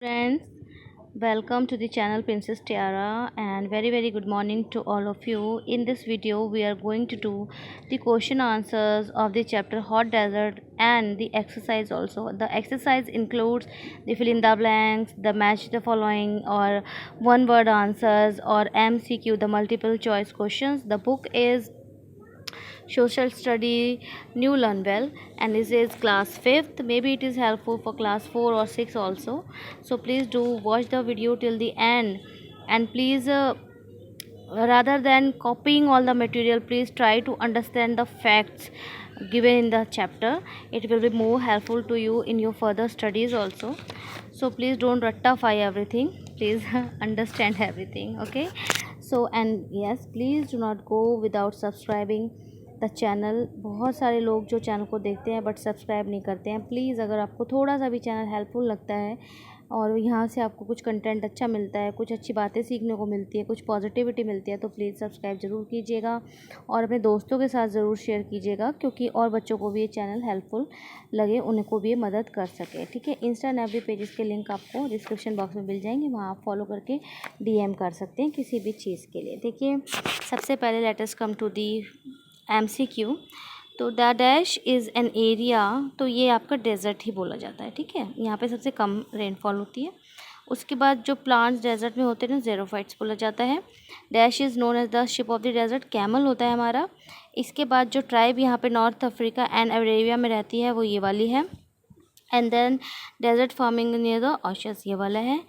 Friends, welcome to the channel Princess Tiara and very good morning to all of you. In this video we are going to do the question answers of the chapter Hot Desert and the exercise also. The exercise includes the fill in the blanks, the match the following or one word answers or MCQ, the multiple choice questions. The book is social study new learn well, and this is class 5th. Maybe it is helpful for class 4 or 6 also, so please do watch the video till the end. And please rather than copying all the material, please try to understand the facts given in the chapter. It will be more helpful to you in your further studies also. So please don't ratify everything, please understand everything, okay? So and yes, please do not go without subscribing the channel. बहुत सारे लोग जो channel को देखते हैं but subscribe नहीं करते हैं. प्लीज़ अगर आपको थोड़ा सा भी चैनल हेल्पफुल लगता है और यहाँ से आपको कुछ कंटेंट अच्छा मिलता है, कुछ अच्छी बातें सीखने को मिलती है, कुछ पॉजिटिविटी मिलती है, तो प्लीज़ सब्सक्राइब ज़रूर कीजिएगा और अपने दोस्तों के साथ ज़रूर शेयर कीजिएगा, क्योंकि और बच्चों को भी ये चैनल हेल्पफुल लगे, उनको भी ये मदद कर सके. ठीक है, इंस्टा एंड एफबी पेजेस के लिंक आपको डिस्क्रिप्शन बॉक्स में मिल जाएंगे, वहाँ आप फॉलो करके DM कर सकते हैं किसी भी चीज़ के लिए. देखिए, सबसे पहले let us come to the MCQ. तो the dash is an area, तो ये आपका डेजर्ट ही बोला जाता है. ठीक है, यहाँ पे सबसे कम रेनफॉल होती है. उसके बाद जो प्लांट्स डेजर्ट में होते हैं ना, ज़ेरोफाइट्स बोला जाता है. Dash is known as the ship of the desert, camel होता है हमारा. इसके बाद जो ट्राइब यहाँ पे नॉर्थ अफ्रीका एंड अरेबिया में रहती है वो ये वाली है. And then desert farming near the oceans, ये वाला है.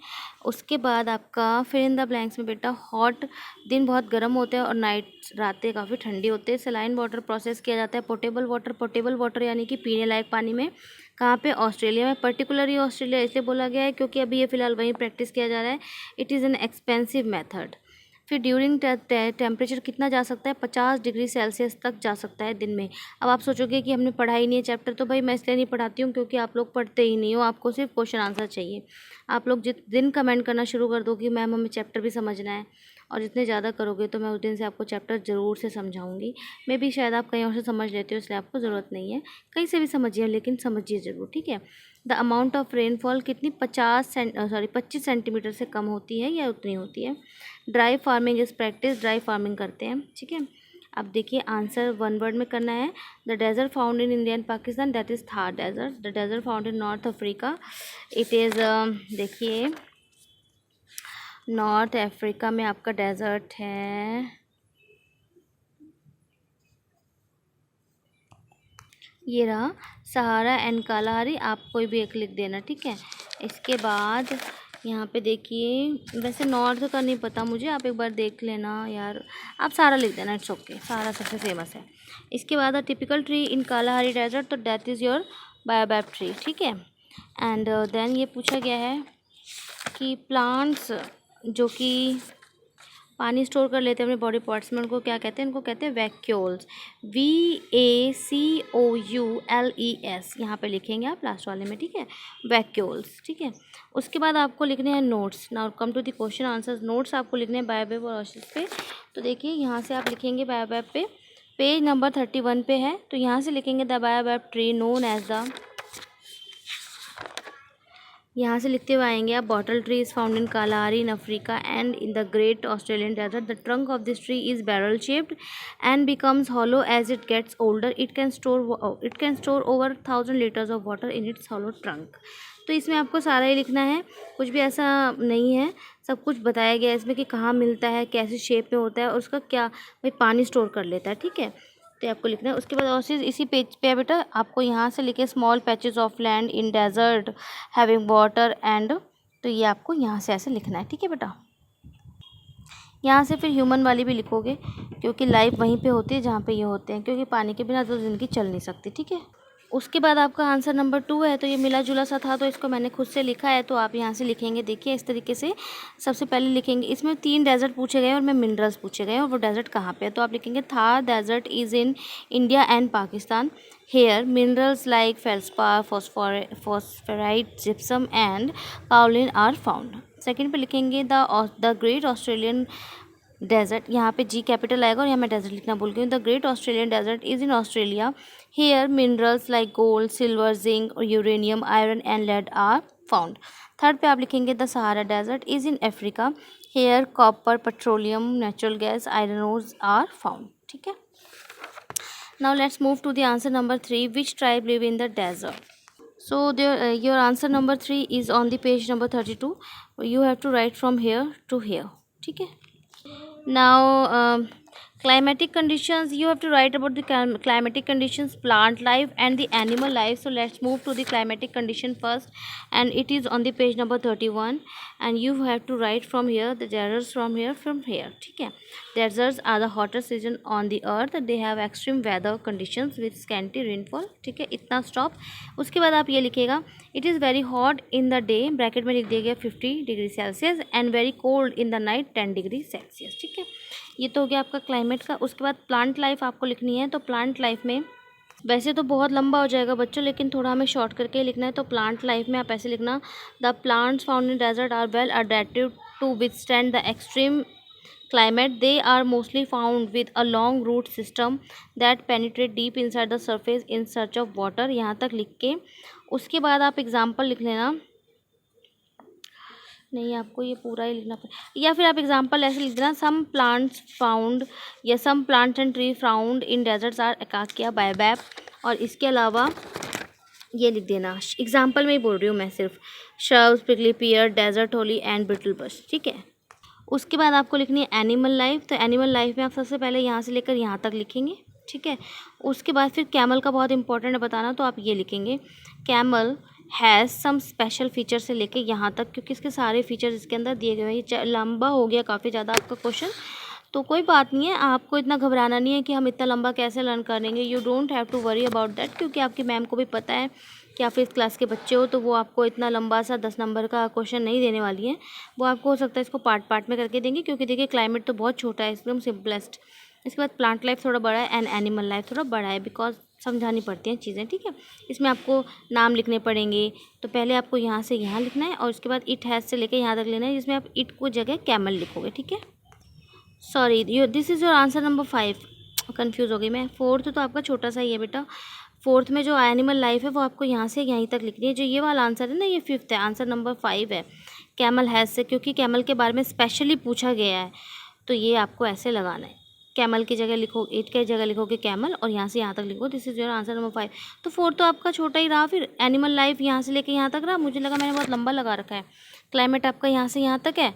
उसके बाद आपका फिर इन द ब्लैंक्स में बेटा हॉट, दिन बहुत गर्म होते हैं और नाइट रातें काफ़ी ठंडी होते हैं. सलाइन वाटर प्रोसेस किया जाता है. पोर्टेबल वाटर यानी कि पीने लायक पानी में. कहाँ पे? ऑस्ट्रेलिया में. पर्टिकुलरली ऑस्ट्रेलिया इसलिए बोला गया है क्योंकि अभी ये फ़िलहाल वहीं प्रैक्टिस किया जा रहा है. It is an expensive method. फिर ड्यूरिंग टेम्परेचर कितना जा सकता है? 50 डिग्री सेल्सियस तक जा सकता है दिन में. अब आप सोचोगे कि हमने पढ़ाई नहीं है चैप्टर, तो भाई मैं इसलिए नहीं पढ़ाती हूँ क्योंकि आप लोग पढ़ते ही नहीं हो, आपको सिर्फ क्वेश्चन आंसर चाहिए. आप लोग जिस दिन कमेंट करना शुरू कर दो कि मैम हमें चैप्टर भी समझना है, और जितने ज़्यादा करोगे तो मैं उस दिन से आपको चैप्टर ज़रूर से समझाऊंगी. मे भी शायद आप कहीं और से समझ लेते हो, इसलिए आपको ज़रूरत नहीं है. कहीं से भी समझिए, लेकिन समझिए ज़रूर. ठीक है. द अमाउंट ऑफ रेनफॉल कितनी? 25 सेंटीमीटर से कम होती है या उतनी होती है. Dry farming is practice, dry farming करते हैं. ठीक है. अब देखिए, आंसर वन वर्ड में करना है. The desert found in India and Pakistan, that is Thar desert. The desert found in North Africa, it is देखिए, नॉर्थ अफ्रीका में आपका डेजर्ट है, ये रहा सहारा एंड कालाहारी. आप कोई भी एक लिख देना. ठीक है. इसके बाद यहाँ पे देखिए, वैसे नॉर्थ का नहीं पता मुझे, आप एक बार देख लेना यार, आप सारा लिख देना. इट्स ओके, सारा सबसे फेमस है. इसके बाद typical tree in Kalahari desert, तो that is your baobab tree. ठीक है. एंड देन ये पूछा गया है कि प्लांट्स जो कि पानी स्टोर कर लेते हैं अपने बॉडी पार्ट्स में, उनको क्या कहते हैं? इनको कहते हैं वैक्यूल्स. VACOULES यहाँ पे लिखेंगे आप लास्ट वाले में. ठीक है, वैक्यूल्स. ठीक है. उसके बाद आपको लिखने हैं notes. Now come to the question answers. Notes आपको लिखने हैं बायोवेब और ओसिस पे. तो देखिए, यहाँ से आप लिखेंगे बायोवेब पे, पेज नंबर 31 पे है, तो यहाँ से लिखेंगे the baobab tree known as the, यहाँ से लिखते हुए आएंगे आप, bottle tree is found in Kalahari in Africa and in the great Australian Desert. The trunk of this tree is barrel shaped and becomes hollow as it gets older. It can store over 1000 litres of water in its hollow trunk. तो इसमें आपको सारा ही लिखना है, कुछ भी ऐसा नहीं है, सब कुछ बताया गया है इसमें कि कहाँ मिलता है, कैसे शेप में होता है और उसका क्या भाई पानी स्टोर कर लेता है. ठीक है, तो आपको लिखना है. उसके बाद और चीज़ इसी पेज पे है बेटा, आपको यहाँ से लिखे small patches of land in desert having water and, तो ये आपको यहाँ से ऐसे लिखना है. ठीक है बेटा. यहाँ से फिर ह्यूमन वाली भी लिखोगे, क्योंकि लाइफ वहीं पे होती है जहाँ पे ये होते हैं, क्योंकि पानी के बिना तो ज़िंदगी चल नहीं सकती. ठीक है. उसके बाद आपका आंसर नंबर 2 है, तो ये मिला जुला सा था, तो इसको मैंने खुद से लिखा है, तो आप यहाँ से लिखेंगे. देखिए, इस तरीके से सबसे पहले लिखेंगे. इसमें 3 डेजर्ट पूछे गए और मैं मिनरल्स पूछे गए, और वो डेजर्ट कहाँ पे है, तो आप लिखेंगे Thar desert is in India and Pakistan. Here minerals like feldspar, phosphorite, gypsum and kaolin are found. Second पे लिखेंगे द ग्रेट ऑस्ट्रेलियन डेजर्ट, यहाँ पे जी कैपिटल आएगा और यहाँ मैं डेजर्ट लिखना भूल गई. The great Australian desert is in Australia. Here minerals like gold, silver, zinc, uranium, iron and lead are found. Third पे आप लिखेंगे the Sahara desert is in Africa, here copper, petroleum, natural gas, iron ores are found. ठीक है, now let's move to the answer number 3, which tribe live in the desert. So your answer number 3 is on the page number 32. You have to write from here to here. ठीक है, now climatic conditions, you have to write about the climatic conditions, plant life and the animal life. So let's move to the climatic condition first, and it is on the page number 31, and you have to write from here the deserts, from here. ठीक है, deserts are the hottest season on the earth, they have extreme weather conditions with scanty rainfall। ठीक है, इतना stop. उसके बाद आप ये लिखेगा it is very hot in the day, bracket में लिख दिया गया 50 degree Celsius, and very cold in the night 10 degree Celsius. ठीक है, ये तो हो गया आपका क्लाइमेट का। उसके बाद प्लांट लाइफ आपको लिखनी है। तो प्लांट लाइफ में वैसे तो बहुत लंबा हो जाएगा बच्चों, लेकिन थोड़ा हमें शॉर्ट करके ही लिखना है। तो प्लांट लाइफ में आप ऐसे लिखना, the plants found in desert are well adapted to withstand the extreme climate, they are mostly found with a long root system that penetrate deep inside the surface in search of water। यहाँ तक लिख के उसके बाद आप example लिख लेना, नहीं आपको ये पूरा ही लिखना पड़ेगा, या फिर आप एग्जाम्पल ऐसे लिख देना, सम प्लांट्स फाउंड या some plants and tree found in deserts are acacia baobab. और इसके अलावा ये लिख देना, एग्जाम्पल में ही बोल रही हूँ मैं सिर्फ, shrubs, prickly pear, desert holly and brittle bush. ठीक है, उसके बाद आपको लिखनी है एनिमल लाइफ। तो एनिमल लाइफ में आप सबसे पहले यहाँ से लेकर यहाँ तक लिखेंगे। ठीक है, उसके बाद फिर कैमल का बहुत इंपॉर्टेंट है बताना, तो आप ये लिखेंगे camel has some special feature से लेके यहाँ तक, क्योंकि इसके सारे फीचर्स इसके अंदर दिए गए हैं। ये लंबा हो गया काफ़ी ज़्यादा आपका क्वेश्चन, तो कोई बात नहीं है, आपको इतना घबराना नहीं है कि हम इतना लंबा कैसे लर्न करेंगे। You don't have to worry about that, क्योंकि आपकी मैम को भी पता है कि आप 5th क्लास के बच्चे हो, तो वो आपको इतना लंबा सा 10 नंबर का क्वेश्चन नहीं देने वाली है। वो आपको हो सकता है इसको पार्ट पार्ट में करके देंगे, क्योंकि देखिए क्लाइमेट तो बहुत छोटा है, एकदम सिंपलेस्ट। इसके बाद प्लांट लाइफ थोड़ा बड़ा है एंड एनिमल लाइफ थोड़ा बड़ा है, बिकॉज समझानी पड़ती हैं चीज़ें। ठीक है, इसमें आपको नाम लिखने पड़ेंगे। तो पहले आपको यहाँ से यहाँ लिखना है, और उसके बाद इट हैज़ से लेकर यहाँ तक लेना है, जिसमें आप इट को जगह कैमल लिखोगे। ठीक है, sorry this is your answer number 5, confuse हो गई मैं। 4th तो आपका छोटा सा ही है बेटा। 4th में जो एनिमल लाइफ है वो आपको यहाँ से यहीं तक लिखनी है। जो ये वाला आंसर है ना, ये 5th है, आंसर नंबर 5 है, कैमल हैज़ से, क्योंकि कैमल के बारे में स्पेशली पूछा गया है। तो ये आपको ऐसे लगाना है, कैमल की जगह लिखो, इट की जगह लिखोगे कैमल, और यहाँ से यहाँ तक लिखो। This is your answer number 5। तो 4 तो आपका छोटा ही रहा, फिर एनिमल लाइफ यहाँ से लेके यहाँ तक रहा। मुझे लगा मैंने बहुत लंबा लगा रखा है। क्लाइमेट आपका यहाँ से यहाँ तक है,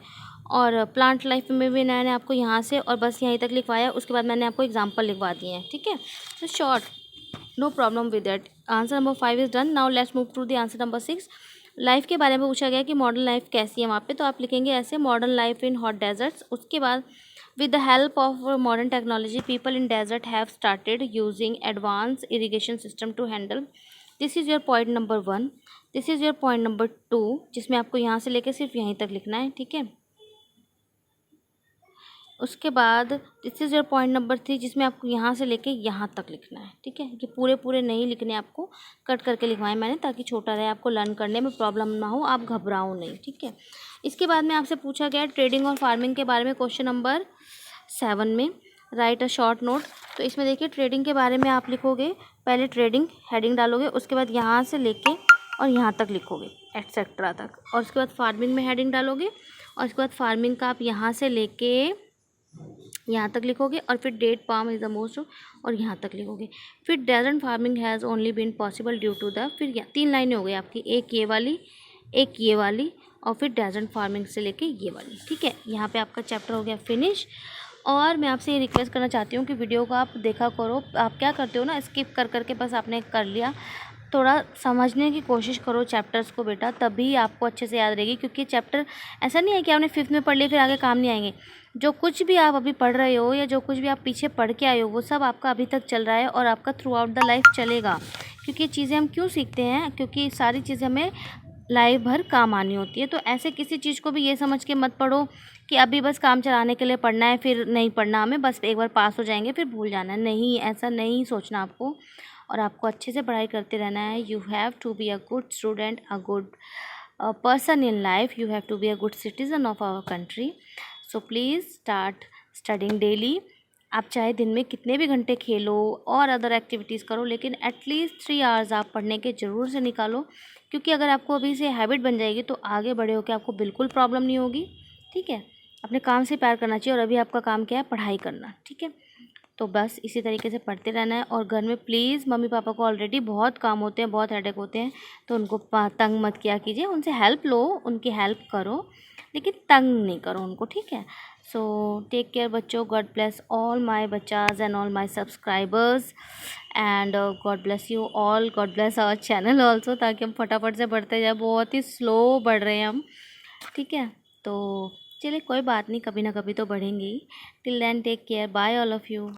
और प्लांट लाइफ में भी मैंने आपको यहाँ से और बस यहीं तक लिखवाया। उसके बाद मैंने आपको एग्जाम्पल लिखवा दिए हैं। ठीक है, तो short, no problem with that. Answer number 5 is done. Now let's move to the answer number 6। Life के बारे में पूछा गया कि मॉडर्न लाइफ कैसी है वहाँ पे, तो आप लिखेंगे ऐसे, modern life in hot deserts. उसके बाद with the help of modern technology, people in desert have started using advanced irrigation system to handle। this is your point number 1, this is your point number 2, जिसमें आपको यहाँ से लेके सिर्फ यहीं तक लिखना है। ठीक है, उसके बाद this is your point number 3, जिसमें आपको यहाँ से लेके यहाँ तक लिखना है। ठीक है, ये पूरे पूरे नहीं लिखने, आपको कट करके लिखवाएं मैंने, ताकि छोटा रहे, आपको लर्न करने में प्रॉब्लम ना हो, आप घबराओ नहीं। ठीक है, इसके बाद में आपसे पूछा गया ट्रेडिंग और फार्मिंग के बारे में, क्वेश्चन नंबर 7 में, राइट अ शॉर्ट नोट। तो इसमें देखिए ट्रेडिंग के बारे में आप लिखोगे, पहले ट्रेडिंग हेडिंग डालोगे, उसके बाद यहाँ से लेके और यहाँ तक लिखोगे, एटसेट्रा तक, और उसके बाद फार्मिंग में हेडिंग डालोगे, और उसके बाद फार्मिंग का आप यहाँ से लेके यहाँ तक लिखोगे, और फिर date palm is the most, और यहाँ तक लिखोगे। फिर desert farming has only been possible due to the, फिर 3 लाइनें हो गई आपकी, एक ये वाली, एक ये वाली, और फिर डेजर्ट फार्मिंग से लेके ये वाली। ठीक है, यहाँ पे आपका चैप्टर हो गया फिनिश। और मैं आपसे ये रिक्वेस्ट करना चाहती हूँ कि वीडियो को आप देखा करो। आप क्या करते हो ना, स्किप कर करके बस आपने कर लिया, थोड़ा समझने की कोशिश करो चैप्टर्स को बेटा, तभी आपको अच्छे से याद रहेगी। क्योंकि चैप्टर ऐसा नहीं है कि आपने 5th में पढ़ लिया फिर आगे काम नहीं आएंगे। जो कुछ भी आप अभी पढ़ रहे हो या जो कुछ भी आप पीछे पढ़ के आए हो, वो सब आपका अभी तक चल रहा है और आपका थ्रू आउट द लाइफ चलेगा। क्योंकि ये चीज़ें हम क्यों सीखते हैं, क्योंकि सारी चीज़ें हमें लाइफ भर काम आनी होती है। तो ऐसे किसी चीज़ को भी ये समझ के मत पढ़ो कि अभी बस काम चलाने के लिए पढ़ना है, फिर नहीं पढ़ना हमें, बस एक बार पास हो जाएंगे फिर भूल जाना है। नहीं, ऐसा नहीं सोचना आपको, और आपको अच्छे से पढ़ाई करते रहना है। You have to be a good student, a good person in life, you have to be a good citizen of our country, so please start studying daily। आप चाहे दिन में कितने भी घंटे खेलो और अदर एक्टिविटीज़ करो, लेकिन एटलीस्ट 3 आवर्स आप पढ़ने के ज़रूर से निकालो, क्योंकि अगर आपको अभी से हैबिट बन जाएगी तो आगे बड़े होकर आपको बिल्कुल प्रॉब्लम नहीं होगी। ठीक है, अपने काम से प्यार करना चाहिए, और अभी आपका काम क्या है, पढ़ाई करना। ठीक है, तो बस इसी तरीके से पढ़ते रहना है। और घर में प्लीज़, मम्मी पापा को ऑलरेडी बहुत काम होते हैं, बहुत हेडेक होते हैं, तो उनको तंग मत किया कीजिए। उनसे हेल्प लो, उनकी हेल्प करो, लेकिन तंग नहीं करो उनको। ठीक है, सो टेक केयर बच्चों। गॉड ब्लेस ऑल माई बच्चाज and all my subscribers, and God bless you all. God bless our channel also, ताकि हम फटाफट से बढ़ते जाए। बहुत ही स्लो बढ़ रहे हैं हम। ठीक है, तो चलिए कोई बात नहीं, कभी ना कभी तो बढ़ेंगे ही। Till then take care, bye all of you.